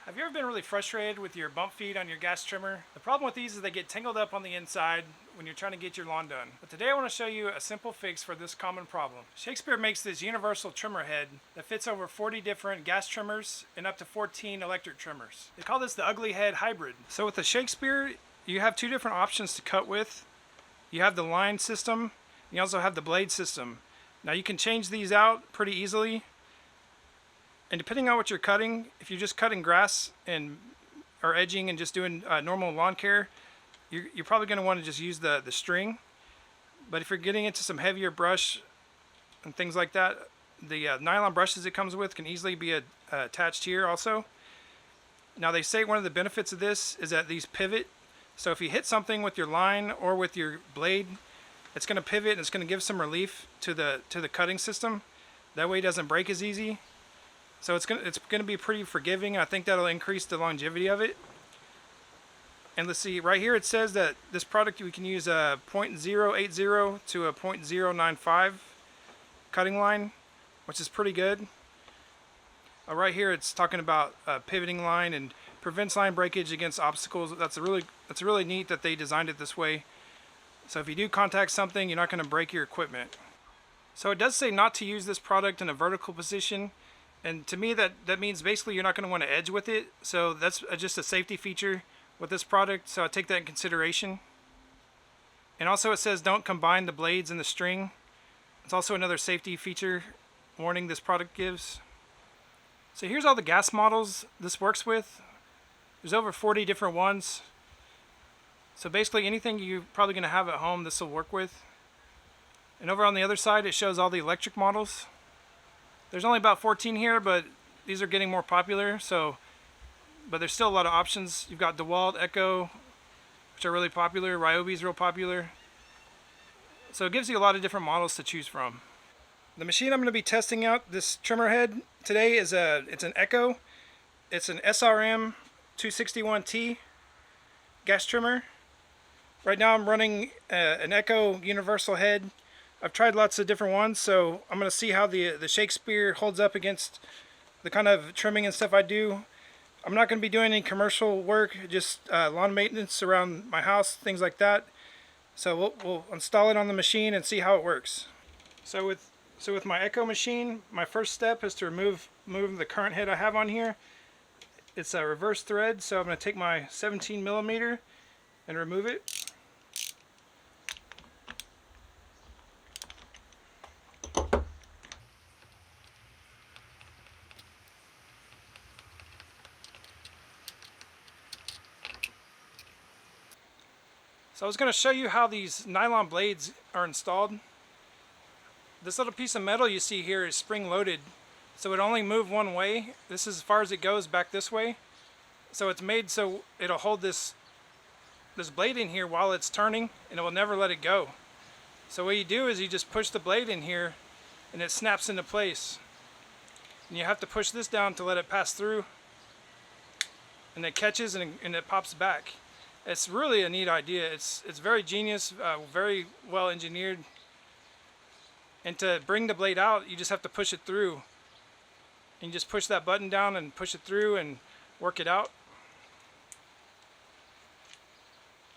Have you ever been really frustrated with your bump feed on your gas trimmer? The problem with these is they get tangled up on the inside when you're trying to get your lawn done. But today I want to show you a simple fix for this common problem. Shakespeare makes this universal trimmer head that fits over 40 different gas trimmers and up to 14 electric trimmers. They call this the ugly head hybrid. So with the Shakespeare, you have two different options to cut with. You have the line system, and you also have the blade system. Now you can change these out pretty easily. And depending on what you're cutting, if you're just cutting grass and or edging and just doing normal lawn care, you're probably going to want to just use the string. But if you're getting into some heavier brush and things like that, the nylon brushes it comes with can easily be attached here also. Now they say one of the benefits of this is that these pivot. So if you hit something with your line or with your blade, it's going to pivot and it's going to give some relief to the cutting system. That way it doesn't break as easy. So it's gonna be pretty forgiving. I think that'll increase the longevity of it. And let's see, right here it says that this product we can use a 0.080 to a 0.095 cutting line, which is pretty good. Right here it's talking about pivoting line and prevents line breakage against obstacles. That's really neat that they designed it this way. So if you do contact something, you're not going to break your equipment. So it does say not to use this product in a vertical position. And to me, that means basically you're not going to want to edge with it. So that's just a safety feature with this product. So I take that in consideration. And also it says don't combine the blades and the string. It's also another safety feature warning this product gives. So here's all the gas models this works with. There's over 40 different ones. So basically anything you're probably going to have at home, this will work with. And over on the other side, it shows all the electric models. There's only about 14 here, but these are getting more popular. But there's still a lot of options. You've got DeWalt, Echo, which are really popular. Ryobi's real popular. So it gives you a lot of different models to choose from. The machine I'm going to be testing out this trimmer head today is it's an Echo. It's an SRM 261T gas trimmer. Right now I'm running an Echo universal head. I've tried lots of different ones, so I'm going to see how the Shakespeare holds up against the kind of trimming and stuff I do. I'm not going to be doing any commercial work, just lawn maintenance around my house, things like that. So we'll install it on the machine and see how it works. So with my Echo machine, my first step is to remove the current head I have on here. It's a reverse thread, so I'm going to take my 17 millimeter and remove it. So I was going to show you how these nylon blades are installed. This little piece of metal you see here is spring loaded, so it only moves one way. This is as far as it goes back this way. So it's made so it'll hold this blade in here while it's turning, and it will never let it go. So what you do is you just push the blade in here and it snaps into place. And you have to push this down to let it pass through, and it catches and it pops back. It's really a neat idea. It's very genius, very well engineered. And to bring the blade out, you just have to push it through. And you just push that button down and push it through and work it out.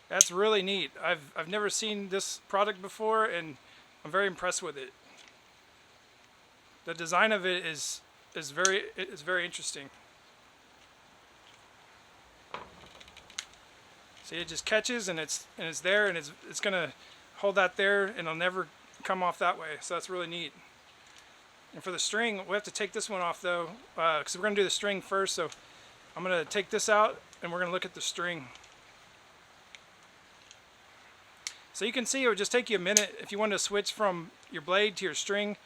That's really neat. I've never seen this product before, and I'm very impressed with it. The design of it is very interesting. See, it just catches and it's there, and it's gonna hold that there, and it'll never come off that way. So that's really neat. And for the string, we have to take this one off though, because we're gonna do the string first. So I'm gonna take this out and we're gonna look at the string. So you can see it would just take you a minute if you wanted to switch from your blade to your string.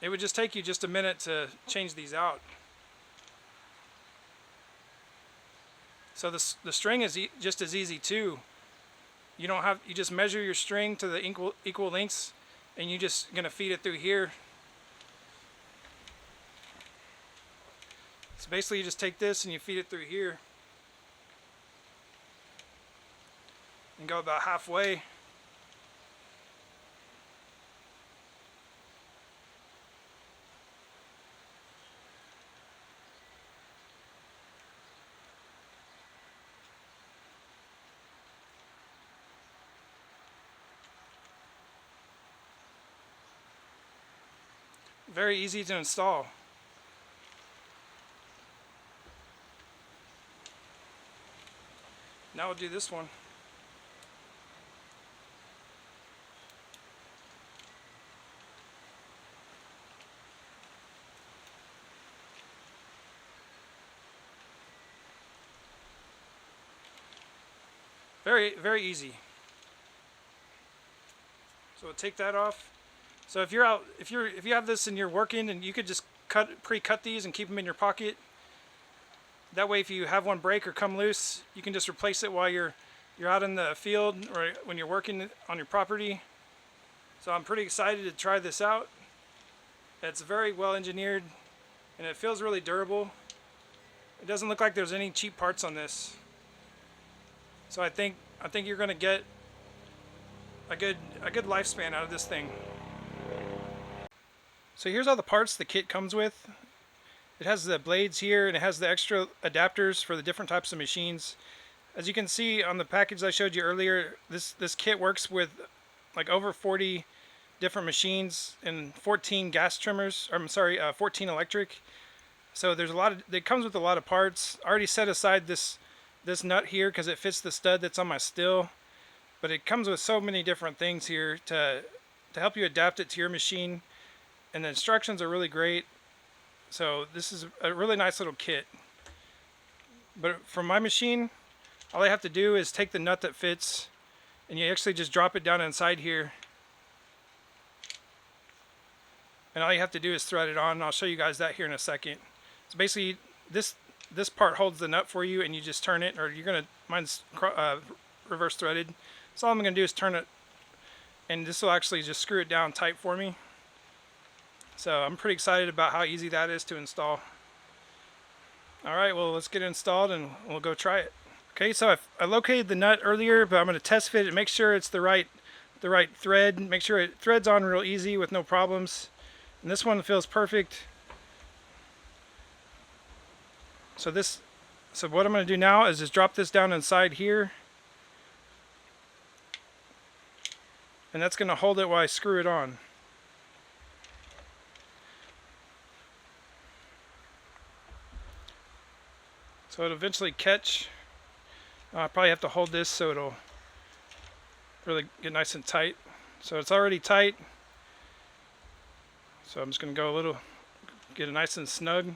It would just take you just a minute to change these out. So the string is just as easy too. You just measure your string to the equal lengths, and you're just gonna feed it through here. So basically you just take this and you feed it through here and go about halfway. very easy to install. Now we'll do this one. Very easy. So we'll take that off. So if you have this and you're working, and you could just pre-cut these and keep them in your pocket. That way, if you have one break or come loose, you can just replace it while you're out in the field or when you're working on your property. So I'm pretty excited to try this out. It's very well engineered, and it feels really durable. It doesn't look like there's any cheap parts on this. So I think you're going to get a good lifespan out of this thing. So here's all the parts the kit comes with. It has the blades here, and it has the extra adapters for the different types of machines. As you can see on the package I showed you earlier, this kit works with like over 40 different machines and 14 gas trimmers. Or I'm sorry, 14 electric. So there's a lot of. It comes with a lot of parts. I already set aside this nut here because it fits the stud that's on my still. But it comes with so many different things here to help you adapt it to your machine. And the instructions are really great. So this is a really nice little kit. But for my machine, all I have to do is take the nut that fits, and you actually just drop it down inside here. And all you have to do is thread it on, and I'll show you guys that here in a second. So basically, this part holds the nut for you, and you just turn it, or mine's reverse threaded. So all I'm gonna do is turn it, and this will actually just screw it down tight for me. So I'm pretty excited about how easy that is to install. Alright, well, let's get it installed and we'll go try it. Okay, so I located the nut earlier, but I'm going to test fit it, make sure it's the right thread, make sure it threads on real easy with no problems. And this one feels perfect. So what I'm going to do now is just drop this down inside here. And that's going to hold it while I screw it on. So it'll eventually catch. I probably have to hold this so it'll really get nice and tight. So it's already tight. So I'm just going to get it nice and snug.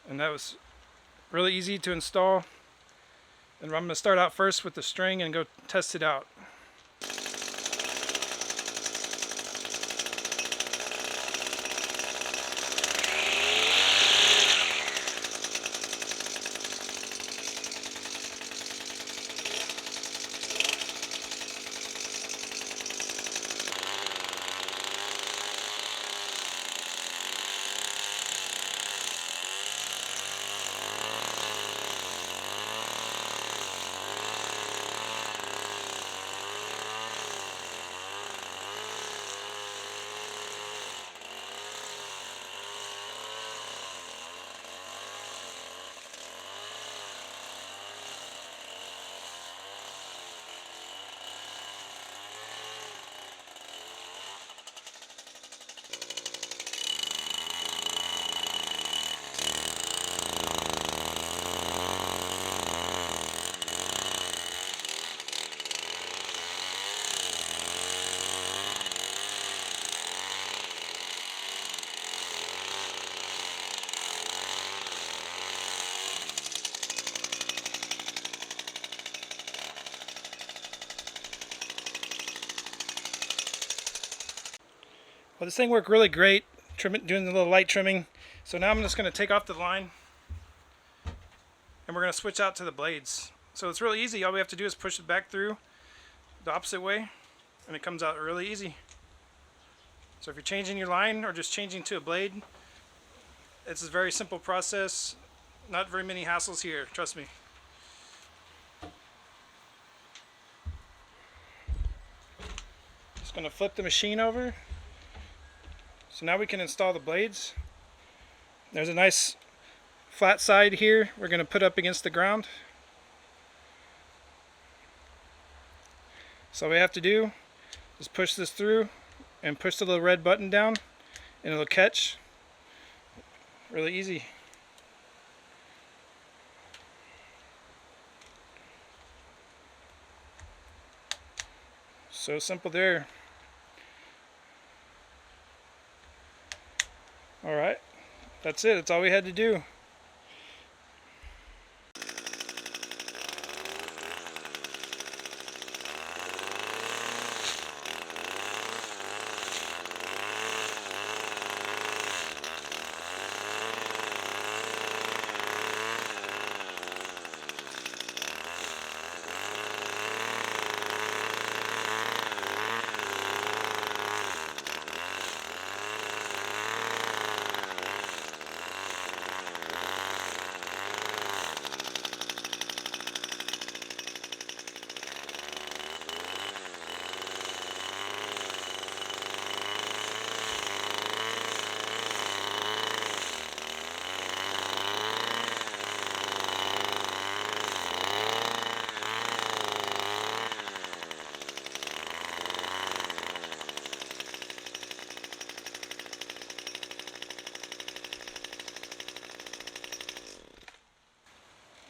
And that was really easy to install. And I'm going to start out first with the string and go test it out. Well, this thing worked really great, doing the little light trimming. So now I'm just going to take off the line, and we're going to switch out to the blades. So it's really easy. All we have to do is push it back through the opposite way, and it comes out really easy. So if you're changing your line or just changing to a blade, it's a very simple process. Not very many hassles here, trust me. Just going to flip the machine over. So now we can install the blades. There's a nice flat side here we're going to put up against the ground. So all we have to do is push this through and push the little red button down, and it'll catch really easy. So simple there. Alright, that's it. That's all we had to do.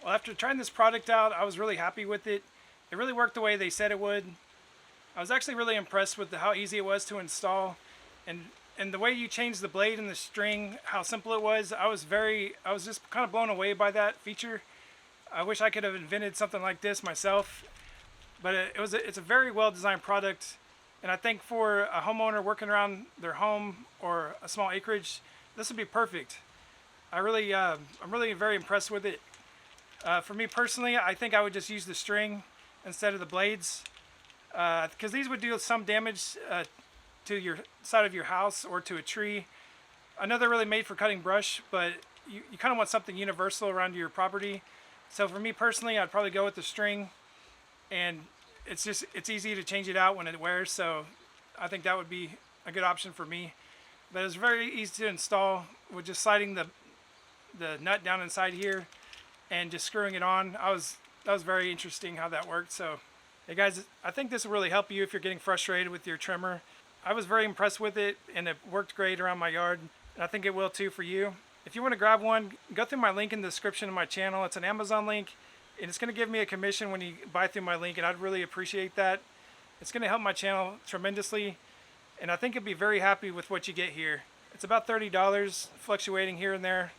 Well, after trying this product out, I was really happy with it. It really worked the way they said it would. I was actually really impressed with how easy it was to install, and the way you changed the blade and the string, how simple it was. I was just kind of blown away by that feature. I wish I could have invented something like this myself, but it's a very well designed product, and I think for a homeowner working around their home or a small acreage, this would be perfect. I'm really very impressed with it. For me personally, I think I would just use the string instead of the blades, because these would do some damage to your side of your house or to a tree. I know they're really made for cutting brush, but you kind of want something universal around your property. So for me personally, I'd probably go with the string, and it's easy to change it out when it wears, so I think that would be a good option for me. But it's very easy to install with just sliding the nut down inside here and just screwing it on. That was very interesting how that worked. So hey guys, I think this will really help you if you're getting frustrated with your trimmer. I was very impressed with it, and it worked great around my yard, and I think it will too for you. If you want to grab one, go through my link in the description of my channel. It's an Amazon link, and it's going to give me a commission when you buy through my link, and I'd really appreciate that. It's going to help my channel tremendously, and I think you'll be very happy with what you get here. It's about $30, fluctuating here and there,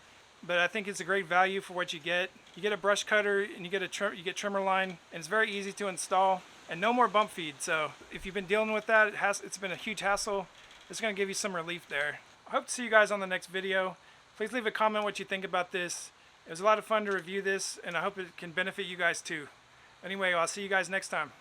but I think it's a great value for what you get. You get a brush cutter, and you get trimmer line, and it's very easy to install, and no more bump feed. So if you've been dealing with that, it's been a huge hassle. It's going to give you some relief there. I hope to see you guys on the next video. Please leave a comment what you think about this. It was a lot of fun to review this, and I hope it can benefit you guys too. Anyway, I'll see you guys next time.